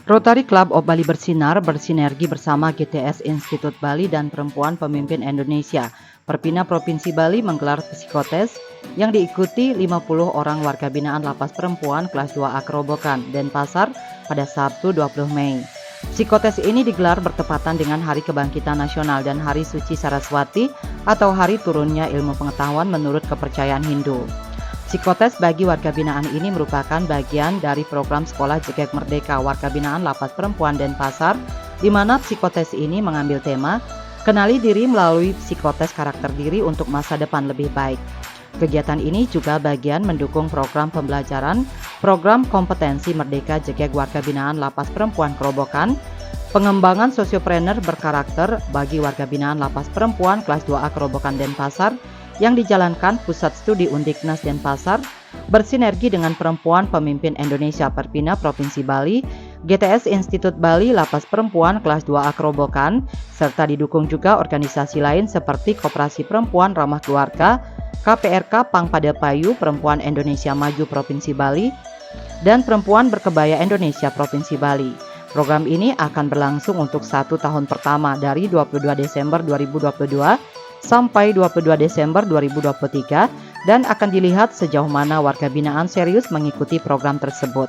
Rotary Club of Bali Bersinar bersinergi bersama GTS Institut Bali dan Perempuan Pemimpin Indonesia, Perpina Provinsi Bali menggelar psikotes yang diikuti 50 orang warga binaan Lapas Perempuan kelas 2A Kerobokan, Denpasar pada Sabtu 20 Mei. Psikotes ini digelar bertepatan dengan Hari Kebangkitan Nasional dan Hari Suci Saraswati atau hari turunnya ilmu pengetahuan menurut kepercayaan Hindu. Psikotes bagi warga binaan ini merupakan bagian dari program Sekolah Jegek Merdeka Warga Binaan Lapas Perempuan Denpasar, di mana psikotes ini mengambil tema Kenali Diri melalui psikotes karakter diri untuk masa depan lebih baik. Kegiatan ini juga bagian mendukung program pembelajaran, program kompetensi Merdeka Jegek Warga Binaan Lapas Perempuan Kerobokan, pengembangan sosiopreneur berkarakter bagi warga binaan Lapas Perempuan kelas 2A Kerobokan Denpasar, yang dijalankan Pusat Studi Undiknas Denpasar bersinergi dengan Perempuan Pemimpin Indonesia Perpina Provinsi Bali, GTS Institut Bali Lapas Perempuan kelas 2A Kerobokan, serta didukung juga organisasi lain seperti Koperasi Perempuan Ramah Keluarga, KPRK Pangpadapayu Perempuan Indonesia Maju Provinsi Bali, dan Perempuan Berkebaya Indonesia Provinsi Bali. Program ini akan berlangsung untuk 1 tahun pertama dari 22 Desember 2022 sampai 22 Desember 2023 dan akan dilihat sejauh mana warga binaan serius mengikuti program tersebut.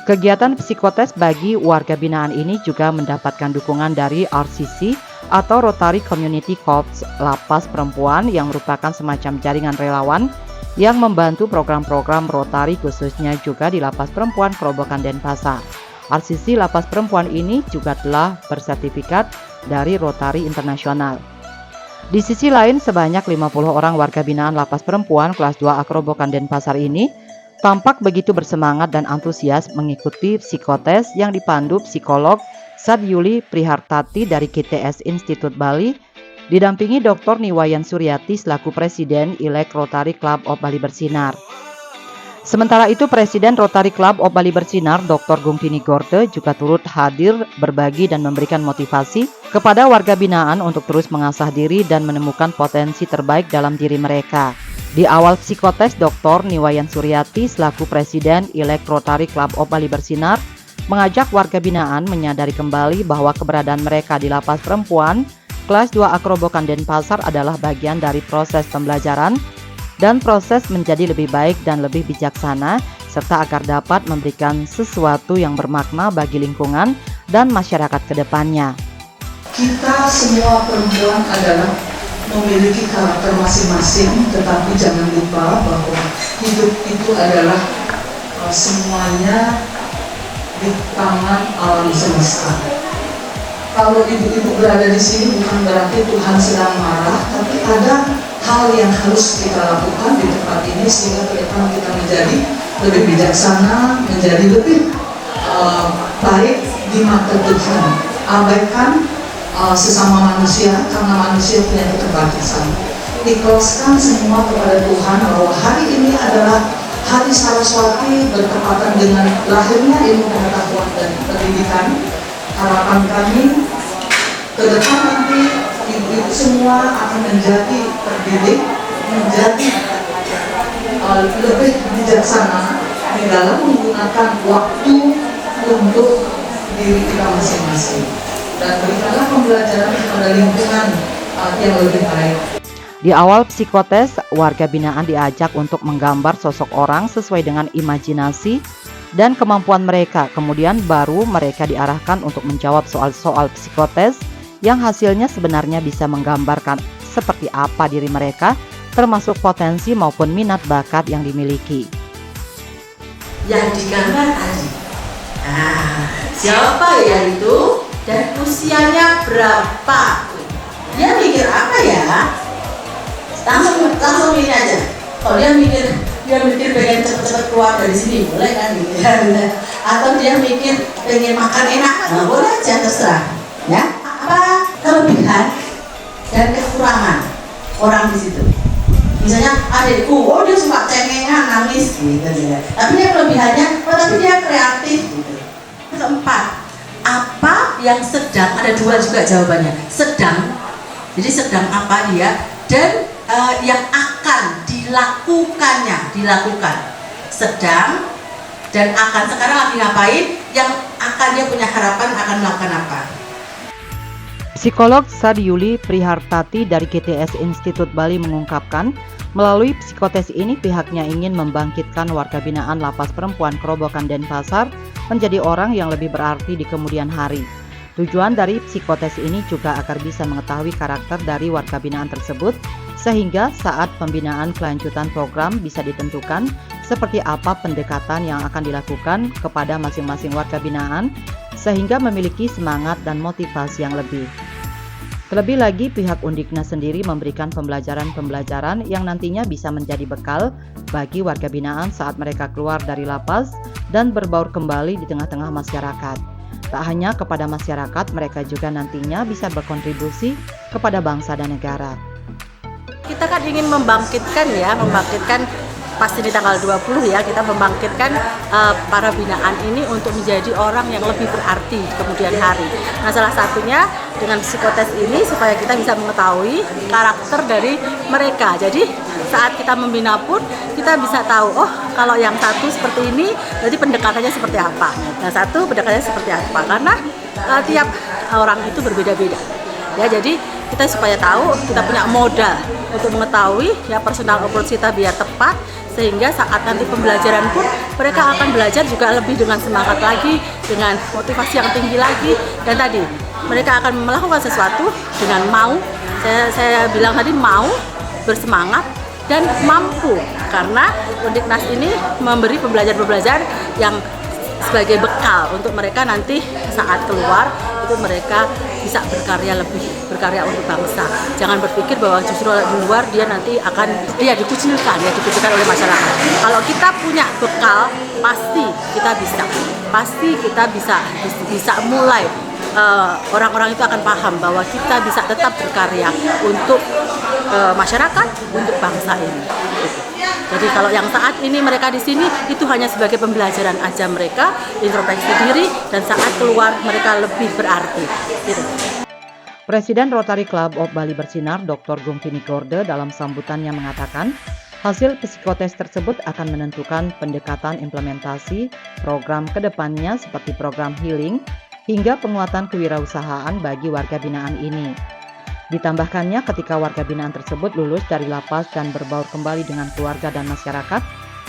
Kegiatan psikotes bagi warga binaan ini juga mendapatkan dukungan dari RCC atau Rotary Community Corps Lapas Perempuan yang merupakan semacam jaringan relawan yang membantu program-program Rotary khususnya juga di Lapas Perempuan Kerobokan Denpasar. RCC Lapas Perempuan ini juga telah bersertifikat dari Rotary Internasional. Di sisi lain, sebanyak 50 orang warga binaan Lapas Perempuan kelas 2A Kerobokan Denpasar ini tampak begitu bersemangat dan antusias mengikuti psikotes yang dipandu psikolog Sadyuli Prihartati dari GTS Institut Bali, didampingi Dr. Niwayan Suryati selaku Presiden Ilek Rotary Club of Bali Bersinar. Sementara itu, Presiden Rotary Club of Bali Bersinar, Dr. Gungtini Gorte, juga turut hadir berbagi dan memberikan motivasi kepada warga binaan untuk terus mengasah diri dan menemukan potensi terbaik dalam diri mereka. Di awal psikotes, Dr. Niwayan Suryati selaku Presiden Ilek Rotary Club of Bali Bersinar mengajak warga binaan menyadari kembali bahwa keberadaan mereka di Lapas Perempuan kelas 2A Kerobokan Denpasar adalah bagian dari proses pembelajaran dan proses menjadi lebih baik dan lebih bijaksana, serta agar dapat memberikan sesuatu yang bermakna bagi lingkungan dan masyarakat ke depannya. Kita semua perempuan adalah memiliki karakter masing-masing, tetapi jangan lupa bahwa hidup itu adalah semuanya di tangan alam semesta. Kalau ibu-ibu berada di sini bukan berarti Tuhan sedang marah, tapi ada hal yang harus kita lakukan di tempat ini sehingga ke depan kita menjadi lebih bijaksana, menjadi lebih baik di mata Tuhan. Abaikan sesama manusia karena manusia punya keterbatasan. Ikhlaskan semua kepada Tuhan bahwa hari ini adalah hari Saraswati bertepatan dengan lahirnya ilmu pengetahuan dan pendidikan. Harapan kami ke depan nanti ibu-ibu semua akan menjadi terdidik, menjadi lebih bijaksana di dalam menggunakan waktu untuk diri kita masing-masing, dan berikanlah pembelajaran kepada lingkungan yang lebih baik. Di awal psikotes, warga binaan diajak untuk menggambar sosok orang sesuai dengan imajinasi dan kemampuan mereka. Kemudian baru mereka diarahkan untuk menjawab soal-soal psikotes yang hasilnya sebenarnya bisa menggambarkan seperti apa diri mereka, termasuk potensi maupun minat bakat yang dimiliki. Yang digambar tadi, siapa ya itu dan usianya berapa? Dia mikir apa ya? Langsung ini aja. Kalau dia mikir pengen cepet-cepet keluar dari sini, boleh kan? Gitu. Atau dia mikir pengen makan enak, nah, boleh aja, terserah. Ya, apa kelebihan dan kekurangan orang di situ? Misalnya adikku, oh dia suka cengengan, nangis, gitu. Tapi dia kelebihannya, tapi dia kreatif, gitu. Keempat, apa yang sedang, ada dua juga jawabannya. Sedang, jadi sedang apa dia, dan yang akan dilakukan, sedang dan akan. Sekarang lagi ngapain, yang dia punya harapan akan melakukan apa. Psikolog Sadiuli Prihartati dari GTS Institut Bali mengungkapkan, melalui psikotes ini pihaknya ingin membangkitkan warga binaan Lapas Perempuan Kerobokan Denpasar menjadi orang yang lebih berarti di kemudian hari. Tujuan dari psikotes ini juga agar bisa mengetahui karakter dari warga binaan tersebut, sehingga saat pembinaan kelanjutan program bisa ditentukan seperti apa pendekatan yang akan dilakukan kepada masing-masing warga binaan, sehingga memiliki semangat dan motivasi yang lebih. Terlebih lagi, pihak Undiknas sendiri memberikan pembelajaran-pembelajaran yang nantinya bisa menjadi bekal bagi warga binaan saat mereka keluar dari lapas dan berbaur kembali di tengah-tengah masyarakat. Tak hanya kepada masyarakat, mereka juga nantinya bisa berkontribusi kepada bangsa dan negara. Kita kan ingin membangkitkan pasti di tanggal 20 ya, kita membangkitkan para binaan ini untuk menjadi orang yang lebih berarti kemudian hari. Nah, salah satunya dengan psikotes ini supaya kita bisa mengetahui karakter dari mereka. Jadi saat kita membina pun kita bisa tahu, oh kalau yang satu seperti ini, jadi pendekatannya seperti apa. Nah, satu pendekatannya seperti apa, karena tiap orang itu berbeda-beda. Ya, jadi kita supaya tahu, kita punya modal untuk mengetahui ya personal approach kita biar tepat, sehingga saat nanti pembelajaran pun mereka akan belajar juga lebih dengan semangat lagi, dengan motivasi yang tinggi lagi, dan tadi mereka akan melakukan sesuatu dengan mau, saya bilang tadi mau, bersemangat, dan mampu, karena Undiknas ini memberi pembelajaran yang sebagai bekal untuk mereka nanti saat keluar itu mereka bisa berkarya untuk bangsa. Jangan berpikir bahwa justru di luar dia nanti akan dikucilkan oleh masyarakat. Kalau kita punya bekal, pasti kita bisa mulai. Orang-orang itu akan paham bahwa kita bisa tetap berkarya untuk masyarakat, untuk bangsa ini. Jadi kalau yang saat ini mereka di sini itu hanya sebagai pembelajaran aja, mereka introspeksi diri, dan saat keluar mereka lebih berarti. Gitu. Presiden Rotary Club of Bali Bersinar, Dr. Gungtini Gorde dalam sambutannya mengatakan, hasil psikotes tersebut akan menentukan pendekatan implementasi program kedepannya seperti program healing hingga penguatan kewirausahaan bagi warga binaan ini. Ditambahkannya, ketika warga binaan tersebut lulus dari lapas dan berbaur kembali dengan keluarga dan masyarakat,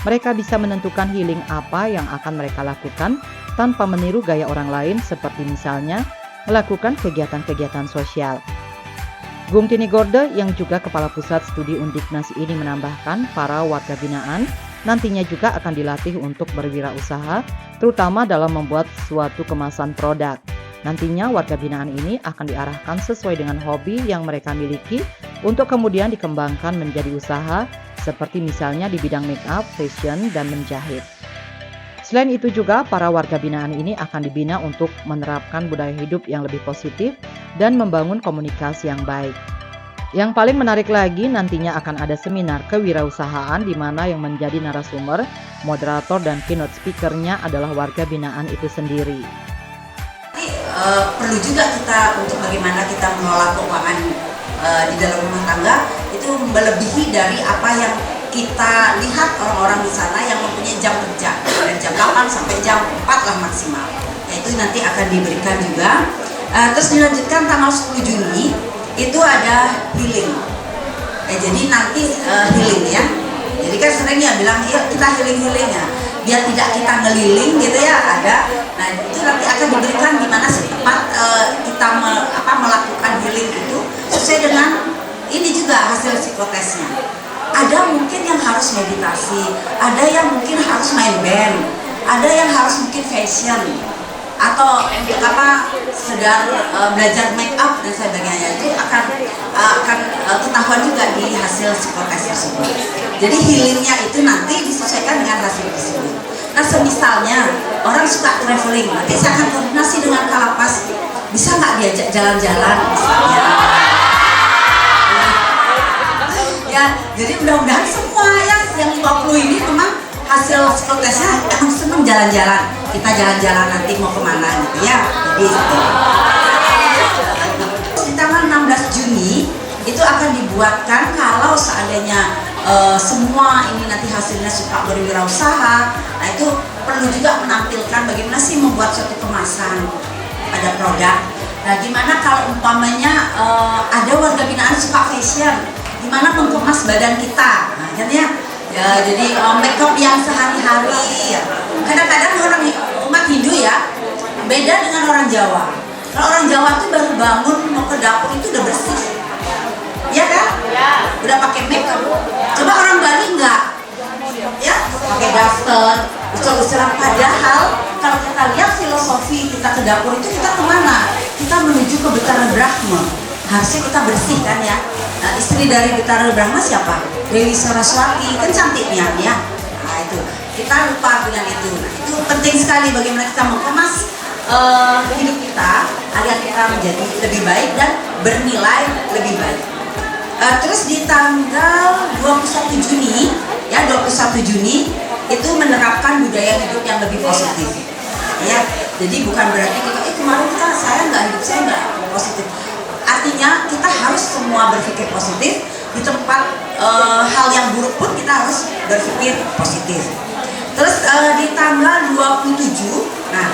mereka bisa menentukan healing apa yang akan mereka lakukan tanpa meniru gaya orang lain, seperti misalnya melakukan kegiatan-kegiatan sosial. Gungtini Gorde yang juga Kepala Pusat Studi Undiknas ini menambahkan, para warga binaan nantinya juga akan dilatih untuk berwirausaha, terutama dalam membuat suatu kemasan produk. Nantinya warga binaan ini akan diarahkan sesuai dengan hobi yang mereka miliki untuk kemudian dikembangkan menjadi usaha, seperti misalnya di bidang make up, fashion, dan menjahit. Selain itu juga, para warga binaan ini akan dibina untuk menerapkan budaya hidup yang lebih positif dan membangun komunikasi yang baik. Yang paling menarik lagi, nantinya akan ada seminar kewirausahaan di mana yang menjadi narasumber, moderator, dan keynote speaker-nya adalah warga binaan itu sendiri. Perlu juga kita untuk bagaimana kita mengelola keuangan di dalam rumah tangga itu melebihi dari apa yang kita lihat orang-orang di sana yang mempunyai jam kerja dari jam 8 sampai jam 4 lah maksimal. Itu nanti akan diberikan juga. Terus dilanjutkan tanggal 10 Juni itu ada healing. Jadi nanti healing ya. Jadi kan sering ya bilang iya kita healing ya. Biar tidak kita ngeliling gitu ya, ada. Nah itu nanti akan diberikan di mana sih tempat kita melakukan healing itu sesuai dengan ini juga hasil psikotesnya. Ada mungkin yang harus meditasi, ada yang mungkin harus main band, ada yang harus mungkin fashion, atau sedang belajar make up dan sebagainya. Itu akan ketahuan juga di hasil psikotes tersebut. Jadi healingnya itu nanti disesuaikan dengan hasil tersebut. Nah semisalnya orang suka traveling, nanti saya akan koordinasi dengan Kalapas, bisa nggak diajak jalan-jalan misalnya. Ya, jadi mudah-mudahan semua yang 50 ini memang hasil psikotesnya emang seneng jalan-jalan. Kita jalan-jalan nanti mau kemana gitu ya. Jadi di tanggal 16 Juni itu akan dibuatkan kalau seandainya semua ini nanti hasilnya suka berwirausaha. Nah itu perlu juga menampilkan bagaimana sih membuat suatu kemasan produk. Nah, gimana kalau umpamanya ada warga binaan suka fashion, gimana mengemas badan kita, nah, kan ya, jadi make up yang sehari-hari. Ya. Kadang-kadang orang umat Hindu ya beda dengan orang Jawa. Kalau orang Jawa tuh baru bangun mau ke dapur itu udah bersih, ya kan? Ya. Udah pakai make up. Coba orang Bali enggak, ya, pakai daster, usul-usulan. Padahal kalau kita lihat filosofi kita ke dapur itu kita kemana? Kita menuju ke Betara Brahma. Harusnya kita bersih kan ya. Nah, istri dari Betara Brahma siapa? Dewi Saraswati, kan cantiknya ya. Nah itu kita lupa dengan itu. Nah, itu penting sekali bagaimana kita mengemas hidup kita agar kita menjadi lebih baik dan bernilai lebih baik. Terus di tanggal 21 Juni ya, 21 Juni itu menerapkan budaya hidup yang lebih positif. Ya, jadi bukan berarti kita kemarin saya nggak positif. Artinya kita harus semua berpikir positif. Di tempat hal yang buruk pun kita harus berpikir positif. Terus di tanggal 27, nah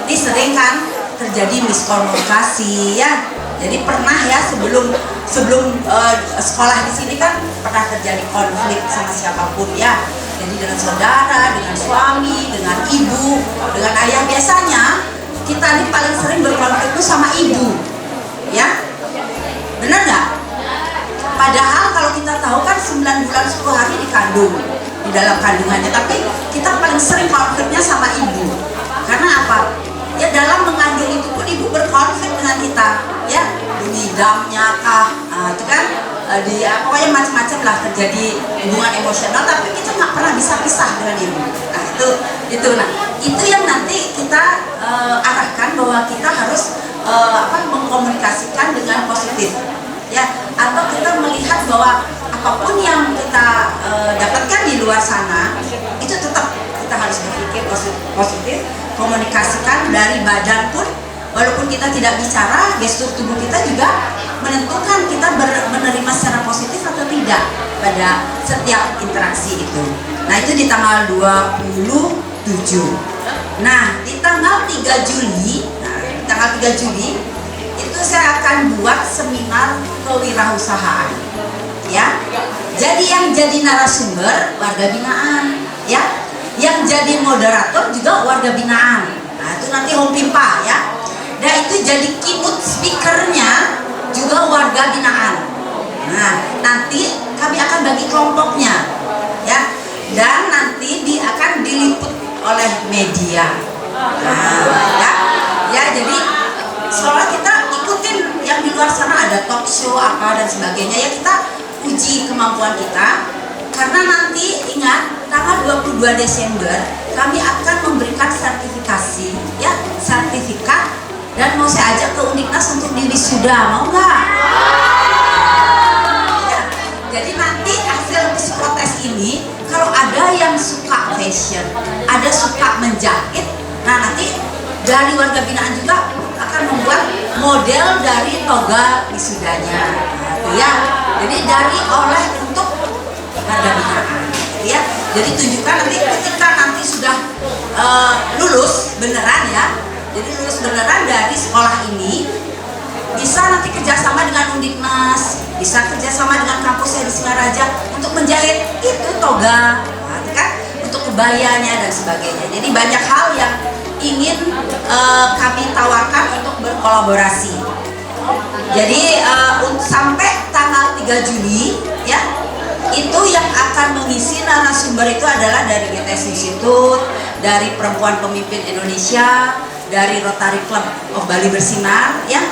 ini sering kan terjadi miskomunikasi ya. Jadi pernah ya sebelum sekolah di sini kan pernah terjadi konflik sama siapapun ya. Jadi dengan saudara, dengan suami, dengan ibu, dengan ayah. Biasanya kita ini paling sering berkonflik itu sama ibu, ya, benar nggak? Padahal kalau kita tahu kan 9 bulan 10 hari dikandung di dalam kandungannya, tapi kita paling sering konfliknya sama ibu. Karena apa? Ya dalam mengandung itu pun ibu berkonflik dengan kita, ya, ngidamnya kah, itu kan pokoknya macam-macam lah terjadi hubungan emosional, tapi kita nggak pernah bisa pisah dengan ibu. Nah itu yang nanti kita arahkan bahwa kita harus mengkomunikasikan dengan positif, ya, atau kita melihat bahwa apapun yang kita dapatkan di luar sana itu tetap kita harus berpikir positif, komunikasikan dari badan pun. Walaupun kita tidak bicara, gestur tubuh kita juga menentukan kita menerima secara positif atau tidak pada setiap interaksi itu. Nah itu di tanggal 27. Nah di tanggal 3 Juli, itu saya akan buat seminar kewirausahaan. Ya, jadi yang jadi narasumber warga binaan, ya, yang jadi moderator juga warga binaan. Nah itu nanti Om Pimpa ya. Nah itu jadi keynote speakernya juga warga binaan. Nah nanti kami akan bagi kelompoknya, ya, dan nanti akan diliput oleh media. Ya jadi seolah kita ikutin yang di luar sana ada talk show apa dan sebagainya, ya kita uji kemampuan kita. Karena nanti ingat tanggal 22 Desember kami akan memberikan sertifikasi, ya, sertifikat. Dan mau saya ajak ke Undiknas untuk di wisuda, mau nggak? Ya, jadi nanti hasil psikotes ini, kalau ada yang suka fashion, ada suka menjahit, nah nanti dari warga binaan juga akan membuat model dari toga wisudanya, ya. Jadi oleh untuk warga binaan, ya. Jadi tunjukkan nanti ketika nanti sudah lulus beneran ya. Jadi lulus beneran dari sekolah ini bisa nanti kerjasama dengan Undiknas, bisa kerjasama dengan kampusnya di Singaraja untuk menjahit itu toga, kan, untuk kebayanya dan sebagainya. Jadi banyak hal yang ingin kami tawarkan untuk berkolaborasi. Jadi sampai tanggal 3 Juli ya, itu yang akan mengisi narasumber itu adalah dari GTS Institute, dari Perempuan Pemimpin Indonesia, dari Rotary Club of Bali Bersinar, ya.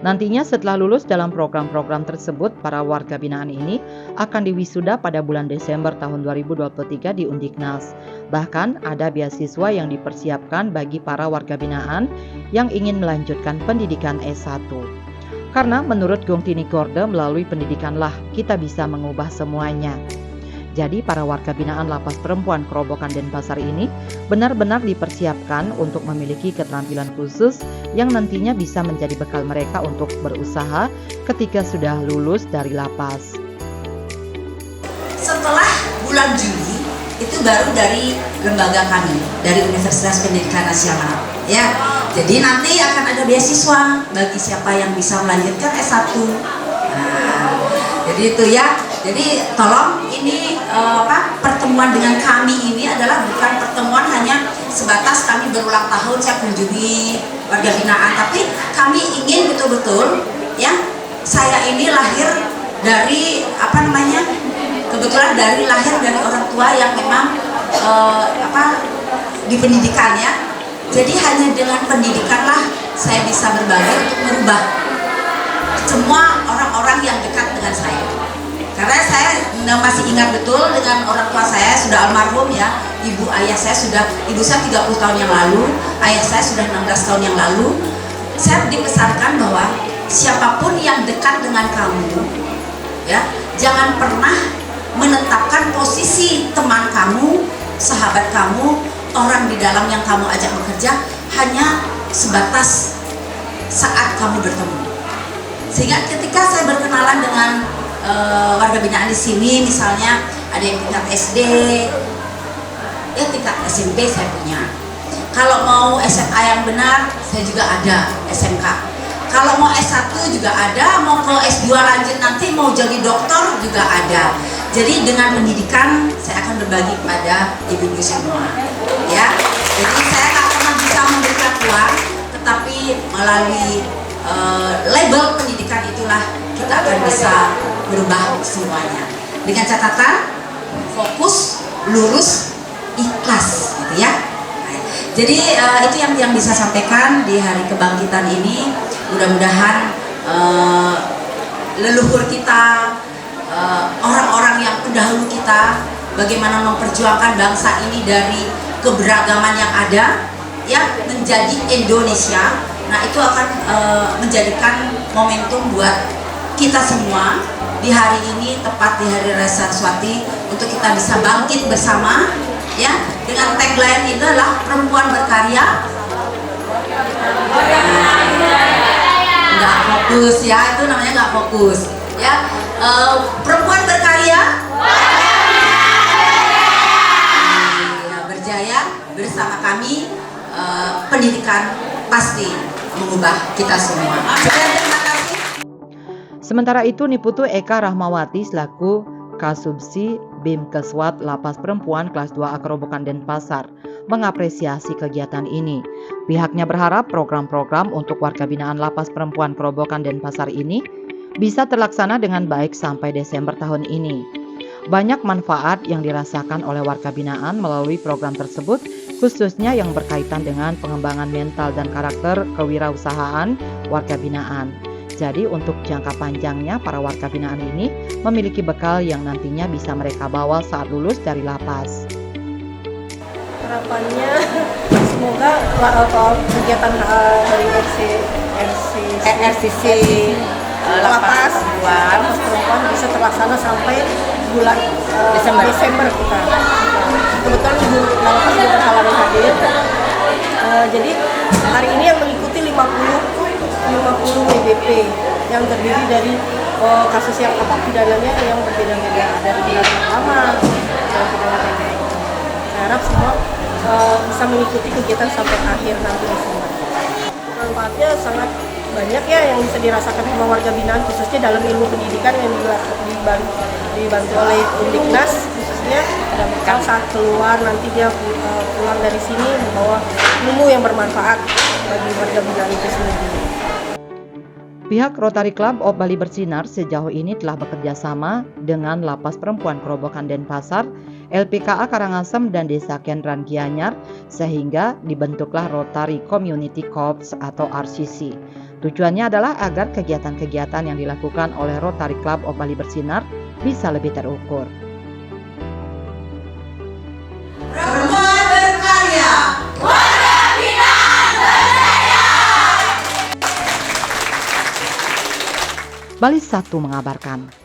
Nantinya setelah lulus dalam program-program tersebut, para warga binaan ini akan diwisuda pada bulan Desember tahun 2023 di Undiknas. Bahkan ada beasiswa yang dipersiapkan bagi para warga binaan yang ingin melanjutkan pendidikan S1. Karena menurut Gong Tini Gorde, melalui pendidikanlah kita bisa mengubah semuanya. Jadi para warga binaan Lapas Perempuan Kerobokan Denpasar ini benar-benar dipersiapkan untuk memiliki keterampilan khusus yang nantinya bisa menjadi bekal mereka untuk berusaha ketika sudah lulus dari lapas. Setelah bulan Juli itu baru dari lembaga kami, dari Universitas Pendidikan Nasional, ya. Jadi nanti akan ada beasiswa bagi siapa yang bisa melanjutkan S1. Nah, jadi itu ya. Jadi tolong ini pertemuan dengan kami ini adalah bukan pertemuan hanya sebatas kami berulang tahun saya kunjungi warga binaan, tapi kami ingin betul-betul ya, saya ini lahir dari kebetulan lahir dari orang tua yang memang di pendidikan ya. Jadi hanya dengan pendidikanlah saya bisa berbagi untuk merubah semua orang-orang yang dekat dengan saya. Karena saya masih ingat betul dengan orang tua saya sudah almarhum ya. Ibu saya 30 tahun yang lalu, ayah saya sudah 16 tahun yang lalu. Saya dibesarkan bahwa siapapun yang dekat dengan kamu ya, jangan pernah menetapkan posisi teman kamu, sahabat kamu, orang di dalam yang kamu ajak bekerja hanya sebatas saat kamu bertemu. Sehingga ketika saya berkenalan dengan warga binaan di sini, misalnya ada yang tingkat SD, ya tingkat SMP saya punya. Kalau mau SMA yang benar, saya juga ada SMK. Kalau mau S1 juga ada, mau ke S2 lanjut nanti mau jadi dokter juga ada. Jadi dengan pendidikan saya akan berbagi kepada ibu-ibu semua, ya. Jadi saya nggak pernah bisa memberikan uang, tetapi melalui label pendidikan itulah kita akan bisa berubah semuanya. Dengan catatan fokus, lurus, ikhlas, gitu ya. Jadi itu yang bisa sampaikan di hari kebangkitan ini. Mudah-mudahan leluhur kita, orang-orang yang pendahulu kita, bagaimana memperjuangkan bangsa ini dari keberagaman yang ada, ya, menjadi Indonesia. Nah, itu akan menjadikan momentum buat kita semua di hari ini, tepat di Hari Raya Saraswati, untuk kita bisa bangkit bersama, ya, dengan tagline itu adalah perempuan berkarya. Nggak fokus ya, itu namanya nggak fokus ya. Perempuan berkarya, berjaya bersama kami. Pendidikan pasti mengubah kita semua. Terima kasih. Sementara itu, Niputu Eka Rahmawati selaku Kasubsi BIM Keswat Lapas Perempuan kelas 2 Kerobokan Denpasar mengapresiasi kegiatan ini. Pihaknya berharap program-program untuk warga binaan Lapas Perempuan Kerobokan Denpasar ini bisa terlaksana dengan baik sampai Desember tahun ini. Banyak manfaat yang dirasakan oleh warga binaan melalui program tersebut, khususnya yang berkaitan dengan pengembangan mental dan karakter kewirausahaan warga binaan. Jadi untuk jangka panjangnya para warga binaan ini memiliki bekal yang nantinya bisa mereka bawa saat lulus dari lapas. Harapannya semoga kegiatan dari RCC lapas perempuan bisa terlaksana sampai bulan Desember kita. Kebetulan Ibu Lapas berhalangan hadir. Jadi hari ini yang mengikuti 50 WBP yang terdiri dari kasus yang pidananya yang berbeda-beda, dari pidana lama dan pidana pendek. Saya harap semua bisa mengikuti kegiatan sampai akhir nanti Desember. Manfaatnya sangat banyak ya yang bisa dirasakan sama warga binaan, khususnya dalam ilmu pendidikan yang dibantu oleh Undiknas, khususnya ada bekal saat keluar nanti dia pulang dari sini membawa ilmu yang bermanfaat bagi warga binaan itu sendiri. Pihak Rotary Club of Bali Bersinar sejauh ini telah bekerja sama dengan Lapas Perempuan Kerobokan Denpasar, LPKA Karangasem, dan Desa Kendran Gianyar sehingga dibentuklah Rotary Community Corps atau RCC. Tujuannya adalah agar kegiatan-kegiatan yang dilakukan oleh Rotary Club of Bali Bersinar bisa lebih terukur. Perempuan berkarya, warga binaan berjaya. Bali 1 mengabarkan.